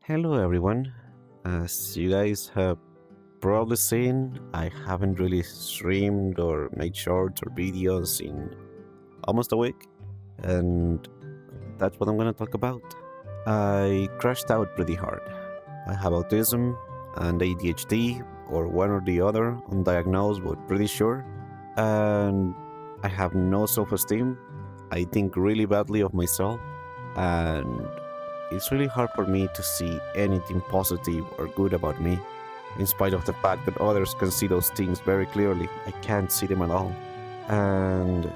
Hello everyone. As you guys have probably seen, I haven't really streamed or made shorts or videos in almost a week, and that's what I'm gonna talk about. I crashed out pretty hard. I have autism and ADHD, or one or the other, undiagnosed but pretty sure, and I have no self esteem. I think really badly of myself, and it's really hard for me to see anything positive or good about me. In spite of the fact that others can see those things very clearly, I can't see them at all. And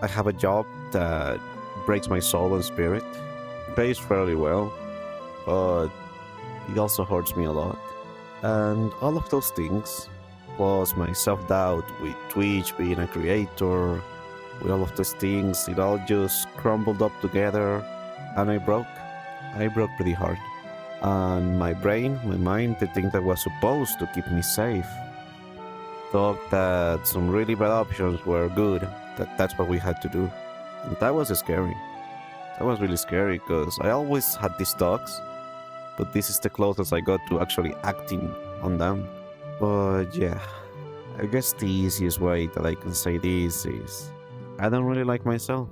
I have a job that breaks my soul and spirit, pays fairly well, but it also hurts me a lot. And all of those things, plus my self doubt with Twitch being a creator, with all of those things, it all just crumbled up together and I broke. I broke pretty hard. And my brain, my mind, the thing that was supposed to keep me safe, thought that some really bad options were good, that that's what we had to do. And that was scary. That was really scary because I always had these thoughts, but this is the closest I got to actually acting on them. But yeah, I guess the easiest way that I can say this is I don't really like myself.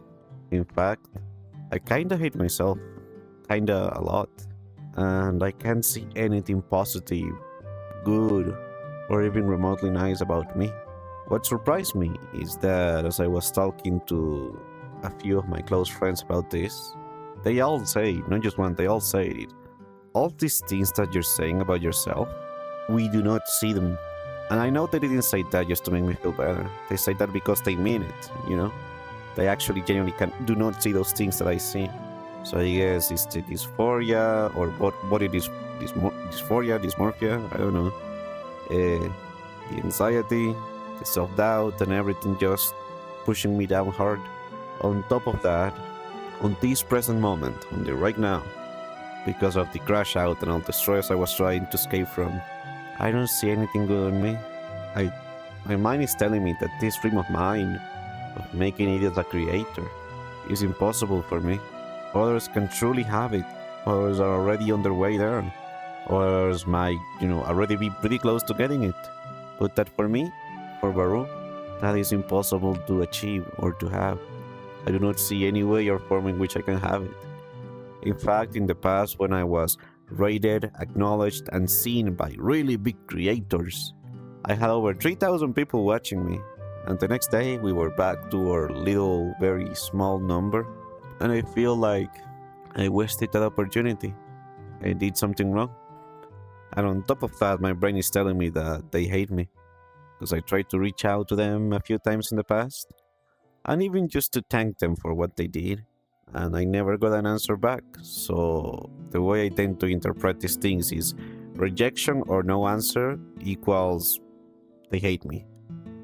In fact, I kinda hate myself, kinda a lot. And I can't see anything positive, good, or even remotely nice about me. What surprised me is that as I was talking to a few of my close friends about this, they all say, not just one, they all say it. All these things that you're saying about yourself, we do not see them. And I know they didn't say that just to make me feel better. They say that because they mean it. They actually genuinely do not see those things that I see. So I guess it's the dysphoria or what it is, dysphoria, dysmorphia, I don't know. The anxiety, the self-doubt and everything just pushing me down hard. On top of that, on this present moment, on the right now, because of the crash out and all the stress I was trying to escape from, I don't see anything good on me. My mind is telling me that this dream of mine, of making it as a creator, is impossible for me. Others can truly have it. Others are already on their way there. Others might, already be pretty close to getting it. But that for me, for Varoo, that is impossible to achieve or to have. I do not see any way or form in which I can have it. In fact, in the past, when I was rated, acknowledged, and seen by really big creators, I had over 3,000 people watching me. And the next day, we were back to our little, very small number. And I feel like I wasted that opportunity. I did something wrong. And on top of that, my brain is telling me that they hate me. Because I tried to reach out to them a few times in the past. And even just to thank them for what they did. And I never got an answer back. So the way I tend to interpret these things is rejection or no answer equals they hate me.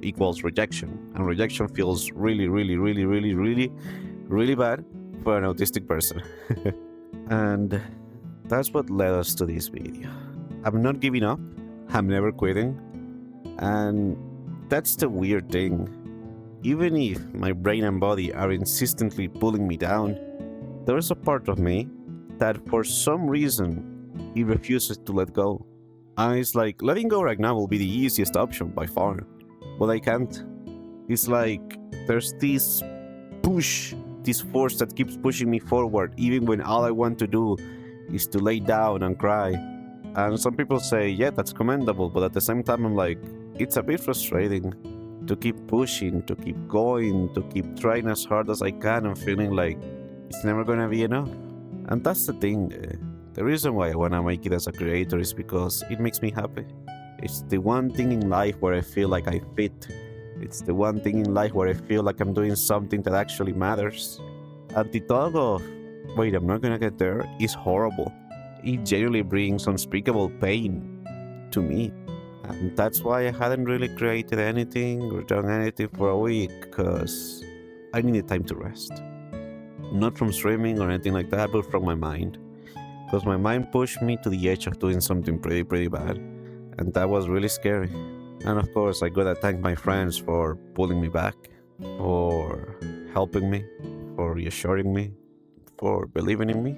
Equals rejection. And rejection feels really, really, really, really, really, really bad for an autistic person. And that's what led us to this video. I'm not giving up. I'm never quitting. And that's the weird thing. Even if my brain and body are insistently pulling me down, there's a part of me that for some reason it refuses to let go. And it's like letting go right now will be the easiest option by far. But I can't. It's like there's this push, this force that keeps pushing me forward, even when all I want to do is to lay down and cry. And some people say, yeah, that's commendable, but at the same time, I'm like, it's a bit frustrating to keep pushing, to keep going, to keep trying as hard as I can and feeling like it's never gonna be enough. And that's the thing. The reason why I wanna make it as a creator is because it makes me happy. It's the one thing in life where I feel like I fit. It's the one thing in life where I feel like I'm doing something that actually matters. And the thought of, wait, I'm not gonna get there, is horrible. It genuinely brings unspeakable pain to me. And that's why I hadn't really created anything or done anything for a week, because I needed time to rest. Not from streaming or anything like that, but from my mind. Because my mind pushed me to the edge of doing something pretty, pretty bad. And that was really scary. And of course, I gotta thank my friends for pulling me back, for helping me, for reassuring me, for believing in me,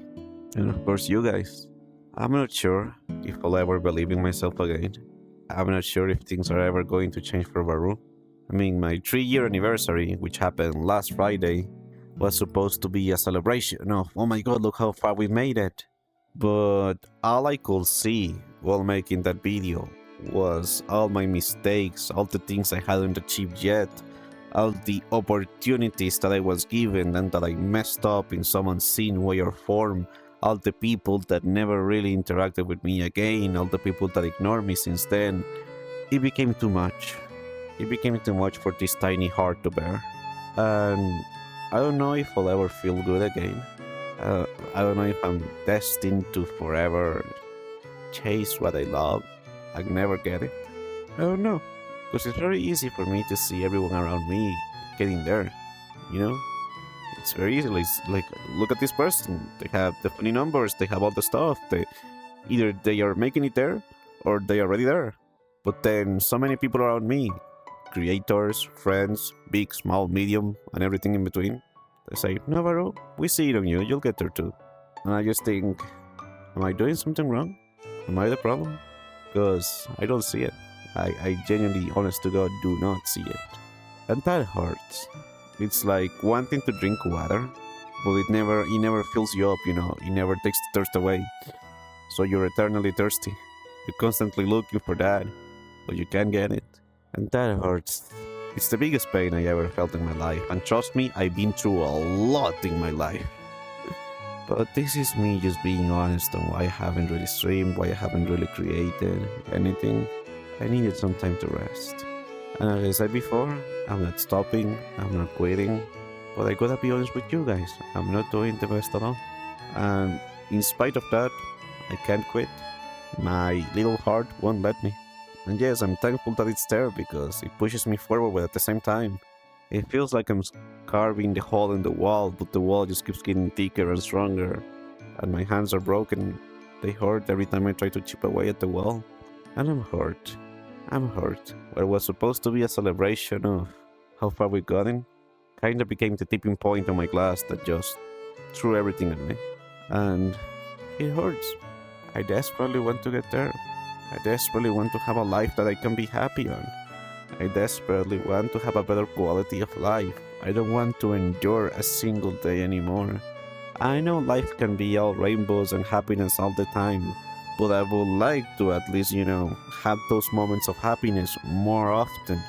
and of course, you guys. I'm not sure if I'll ever believe in myself again. I'm not sure if things are ever going to change for Varoo. I mean, my 3-year anniversary, which happened last Friday, was supposed to be a celebration of, oh my god, look how far we made it. But all I could see while making that video was all my mistakes, all the things I hadn't achieved yet, all the opportunities that I was given and that I messed up in some unseen way or form, all the people that never really interacted with me again, all the people that ignored me since then. It became too much. It became too much for this tiny heart to bear. And I don't know if I'll ever feel good again. I don't know if I'm destined to forever chase what I love and never get it. I don't know. Because it's very easy for me to see everyone around me getting there. You know? It's very easy. It's like, look at this person. They have the funny numbers. They have all the stuff. Either they are making it there or they are already there. But then so many people around me, creators, friends, big, small, medium, and everything in between, they say, no, Varoo, we see it on you. You'll get there too. And I just think, am I doing something wrong? Am I the problem? Because I don't see it. I genuinely, honest to God, do not see it. And that hurts. It's like wanting to drink water, but it never fills you up, you know. It never takes the thirst away. So you're eternally thirsty. You're constantly looking for that, but you can't get it. And that hurts. It's the biggest pain I ever felt in my life. And trust me, I've been through a lot in my life. But this is me just being honest on why I haven't really streamed, why I haven't really created anything. I needed some time to rest. And as I said before, I'm not stopping, I'm not quitting, but I gotta be honest with you guys, I'm not doing the best at all. And in spite of that, I can't quit. My little heart won't let me. And yes, I'm thankful that it's there because it pushes me forward, but at the same time, it feels like I'm carving the hole in the wall, but the wall just keeps getting thicker and stronger. And my hands are broken. They hurt every time I try to chip away at the wall. And I'm hurt. I'm hurt. What was supposed to be a celebration of how far we've gotten kinda became the tipping point on my glass that just threw everything at me. And it hurts. I desperately want to get there. I desperately want to have a life that I can be happy on. I desperately want to have a better quality of life. I don't want to endure a single day anymore. I know life can be all rainbows and happiness all the time, but I would like to at least, have those moments of happiness more often,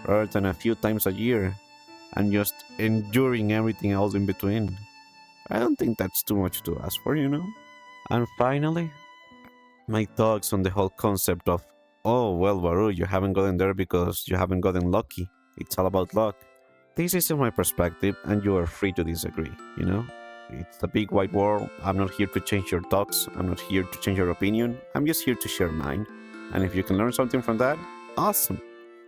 rather than a few times a year, and just enduring everything else in between. I don't think that's too much to ask for, And finally, my thoughts on the whole concept of, oh, well, Varoo, you haven't gotten there because you haven't gotten lucky. It's all about luck. This isn't my perspective, and you are free to disagree. It's a big wide world. I'm not here to change your thoughts. I'm not here to change your opinion. I'm just here to share mine. And if you can learn something from that, awesome.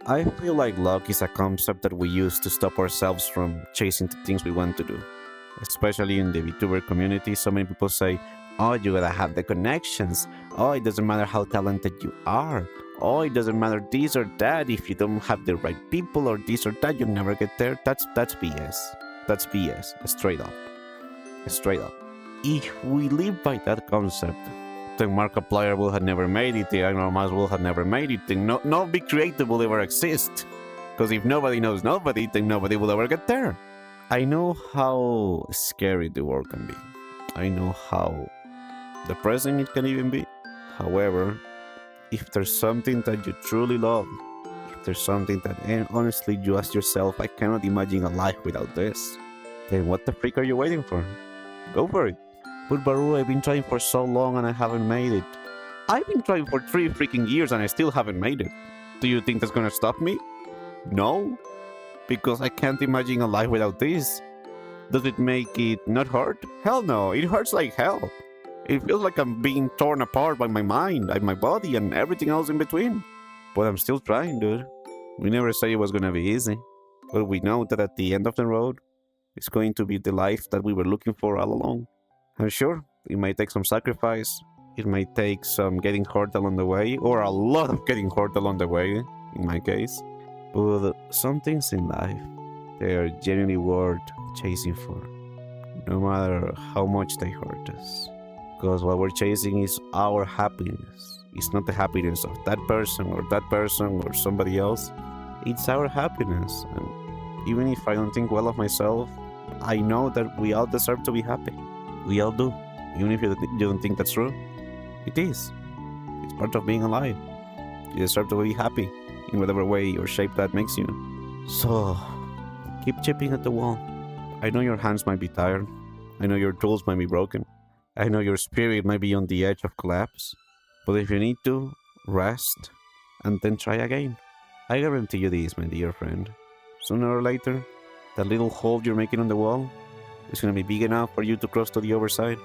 I feel like luck is a concept that we use to stop ourselves from chasing the things we want to do. Especially in the VTuber community, so many people say, oh, you gotta have the connections. Oh, it doesn't matter how talented you are. Oh, it doesn't matter this or that. If you don't have the right people or this or that, you'll never get there. That's BS. That's BS. Straight up. Straight up. If we live by that concept, then Markiplier will have never made it, the Iron Mouse will have never made it, then no big creator will ever exist. Because if nobody knows nobody, then nobody will ever get there. I know how scary the world can be. I know how depressing it can even be. However, if there's something that you truly love, if there's something that honestly you ask yourself, I cannot imagine a life without this, then what the freak are you waiting for? Go for it. But Varoo, I've been trying for so long and I haven't made it. I've been trying for 3 freaking years and I still haven't made it. Do you think that's gonna stop me? No. Because I can't imagine a life without this. Does it make it not hurt? Hell no, it hurts like hell. It feels like I'm being torn apart by my mind, by my body, and everything else in between. But I'm still trying, dude. We never said it was gonna be easy. But we know that at the end of the road, it's going to be the life that we were looking for all along. And sure, it might take some sacrifice. It might take some getting hurt along the way, or a lot of getting hurt along the way, in my case. But some things in life, they are genuinely worth chasing for, no matter how much they hurt us. Because what we're chasing is our happiness. It's not the happiness of that person or somebody else. It's our happiness. And even if I don't think well of myself, I know that we all deserve to be happy. We all do. Even if you don't think that's true, it is. It's part of being alive. You deserve to be happy in whatever way or shape that makes you. So, keep chipping at the wall. I know your hands might be tired. I know your tools might be broken. I know your spirit might be on the edge of collapse. But if you need to, rest and then try again. I guarantee you this, my dear friend. Sooner or later, that little hole you're making on the wall is going to be big enough for you to cross to the other side.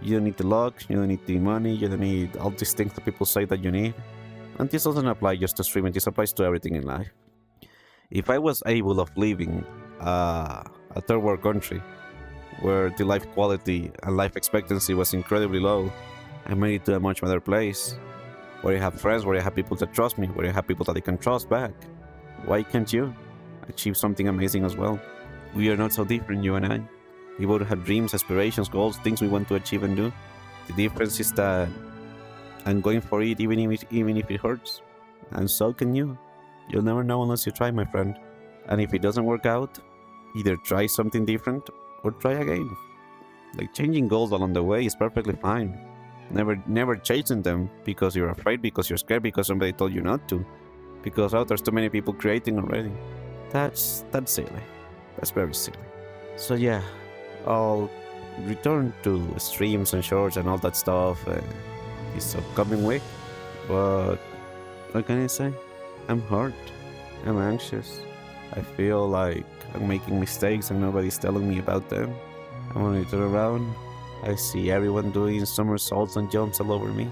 You don't need the luck, you don't need the money, you don't need all these things that people say that you need. And this doesn't apply just to streaming, this applies to everything in life. If I was able of living a third world country where the life quality and life expectancy was incredibly low, I made it to a much better place where I have friends, where I have people that trust me, where I have people that I can trust back. Why can't you achieve something amazing as well? We are not so different, you and I. We both have dreams, aspirations, goals, things we want to achieve and do. The difference is that I'm going for it even if it hurts. And so can you. You'll never know unless you try, my friend. And if it doesn't work out, either try something different or try again. Like, changing goals along the way is perfectly fine. Never chasing them because you're afraid, because you're scared, because somebody told you not to. Because there's too many people creating already. That's silly. That's very silly. So yeah, I'll return to streams and shorts and all that stuff this upcoming week. But what can I say? I'm hurt. I'm anxious. I feel like I'm making mistakes and nobody's telling me about them. And when I turn around, I see everyone doing somersaults and jumps all over me.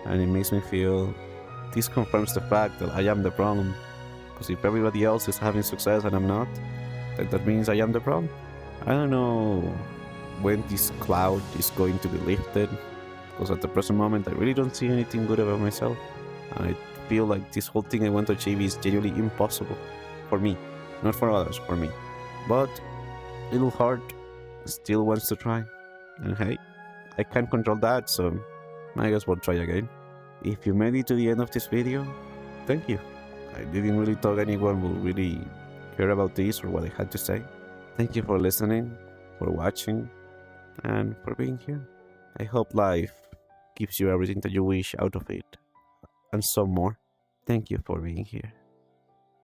And it makes me feel... This confirms the fact that I am the problem. Because if everybody else is having success and I'm not, then that means I am the problem. I don't know when this cloud is going to be lifted. Because at the present moment, I really don't see anything good about myself. I feel like this whole thing I want to achieve is genuinely impossible. For me. Not for others, for me. But little heart still wants to try. And hey, I can't control that, so I guess we'll try again. If you made it to the end of this video, thank you. I didn't really thought anyone would really care about this or what I had to say. Thank you for listening, for watching, and for being here. I hope life gives you everything that you wish out of it, and some more. Thank you for being here.